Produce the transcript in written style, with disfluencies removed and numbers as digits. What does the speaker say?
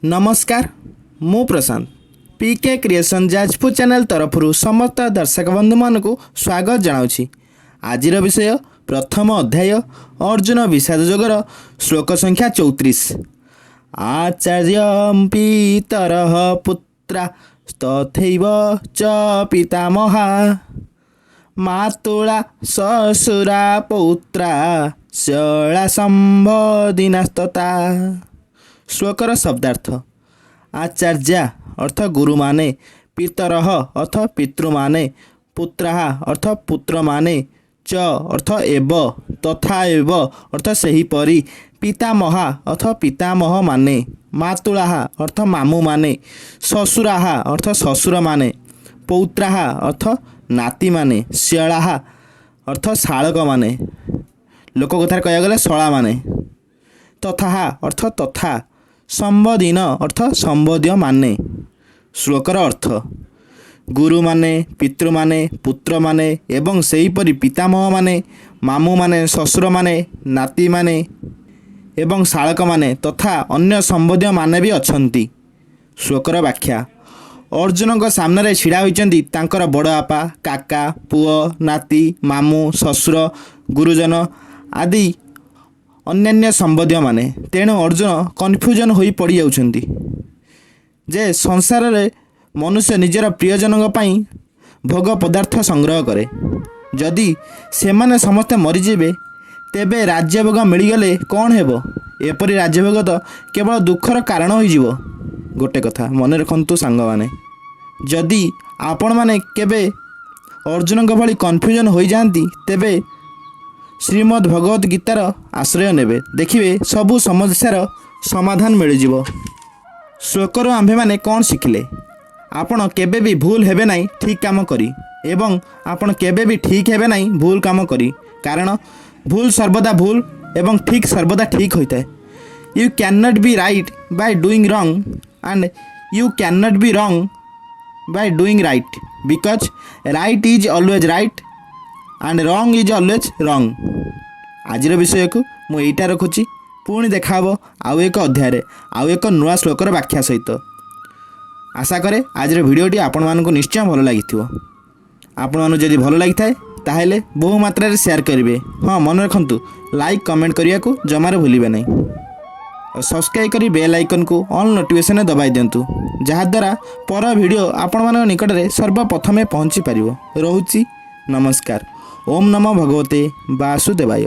नमस्कार मु प्रशांत पीके creation Jajpur channel तरफरु समस्त दर्शक बंधु मान को स्वागत जनाऊँगी। आज विषय प्रथम अध्याय अर्जुन विषाद जोगर श्लोक संख्या 34। आचार्य पितरः पुत्रा तथैव च पितामहा मातुला ससुरा पौत्रा शला संबोधिनास्तता। श्लोकर शब्दार्थ आचार्य अर्थ गुरु माने, पितरः अर्थ पितृ माने, पुत्राः अर्थ पुत्र माने, च अर्थ एव तथा एव अर्थ सेहीपरि, पितामहा अर्थ पितामह माने, मातुलाः अर्थ मामू माने, ससुराः अर्थ ससुर माने, पौत्राः अर्थ नाती माने, श्यलाः अर्थ शालक माने, लोक कथार कह गले शला माने, तथा अर्थ तथा, संबोधिन अर्थ संबोध्य माने। श्लोकर अर्थ गुरु माने, पितृ माने, पुत्र माने एवं सेहीपरि पितामह माने, मामू माने, ससुर माने, नाती माने एवं शालक माने तथा अन्य संबोध्य माने भी अछंती। श्लोकर व्याख्या अर्जुन को सामने छिड़ा होइचंती तांकर बड़ बापा, काका, पुओ, नाती, मामू, ससुर, गुरुजन आदि अन्यान्य संबोध्य माने। तेणु अर्जुन कन्फ्यूजन होई पड़ी जाउछंती जे संसार रे मनुष्य निजर प्रियजनों पाई भोग पदार्थ संग्रह करे, जदि सेमाने समस्ते मरीजिबे तेबे राज्यभोग मिलगले कौन हेबो? एपरि राज्यभोग तो केवल दुखर कारण होइजिवो। गोटे कथा मन रखंतु सांग माने, जदि आपण माने केबे अर्जुन को भली कन्फ्यूजन होई जांती तेबे श्रीमद् भगवत गीतार आश्रय नेबे, देखिए सबु समस्यार समाधान मिलजिवो। श्लोकरू आम्भे माने कौन शिखिले? आपण केबे भी भूल हेबे नहीं ठीक काम करी एवं आपण केबे भी ठीक हेबे नहीं भूल काम करी, कारण भूल सर्वदा भूल एवं ठीक सर्वदा ठीक होता है। You can not be right by doing wrong and you can not be wrong by doing right, because right is always right and wrong is always wrong. आज विषय को मुझे यहाँ रखुची, पुणी देखा आउ एक अध्याय आउ एक नुआ श्लोकर व्याख्या सहित। आशा करे आज भिडियोटी आपण मानक निश्चय भल लगी। आपण मानक जदि भल लगी थाए ताहेले बहु मात्रा शेयर करेंगे। हाँ मन रखु लाइक कमेंट करने को जमार भूलिए नहीं और सब्सक्राइब करी बेल आइकन को ऑल नोटिफिकेशन दबाई दिंतु, जहाद्वारा पर वीडियो आपण मान निकट में सर्वप्रथमे पहुँची पार। रोची नमस्कार। ओम नमो भगवते वासुदेवाय।